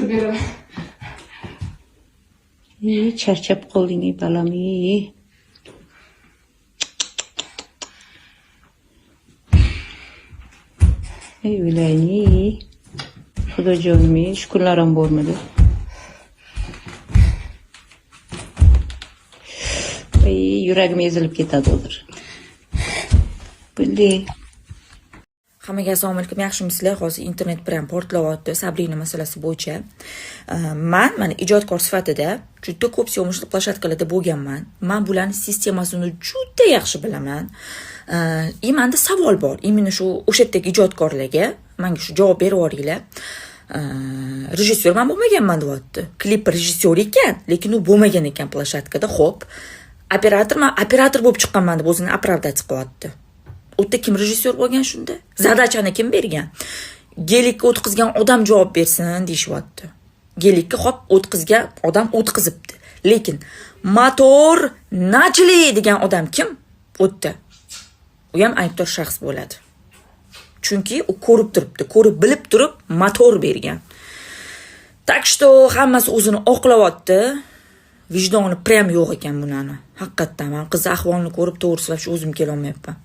qilib beraman. Charchab qolding, balam. O'ylayni. Xudojonim, shukurlarim bo'lmadi. Yuragim ezilib ketadi hozir. Bildi. Hammaga assalomu alaykum, yaxshimisizlar? Hozir internet bilan portlayapti Sabrina masalasi bo'yicha. Mana ijodkor sifatida juda ko'p syomishli plashatkalarda bo'lganman. Men bularning sistemasini juda yaxshi bilaman. Menda savol bor. Imенно shu o'sha yerdagi ijodkorlarga menga shu javob berib yuboringlar. Rejissyor men bo'lmaganman deyapti. Klip rejissyor ekan, lekin u bo'lmagan ekan plashatkada. Xo'p, operator bo'lib chiqqanman deb o'zini оправдать qilyapti. U yerda kim rejissyor bo'lgan shunda? Zadachani kim bergan? Gelikka o'tkazgan odam javob bersin deyishyapti. Gelikka hop o'tkazgan odam o'tkazibdi. Lekin motor nachli degan odam kim? O'tdi. U ham aybdor shaxs bo'ladi. Chunki u ko'rib turibdi, ko'rib bilib turib motor bergan. Так что hammasi o'zini oqlayapti. Vijdoni prям yo'q ekan bunani. Haqiqatdan men qiz ahvolini ko'rib to'g'ri so'zlab o'zim kela olmayapman.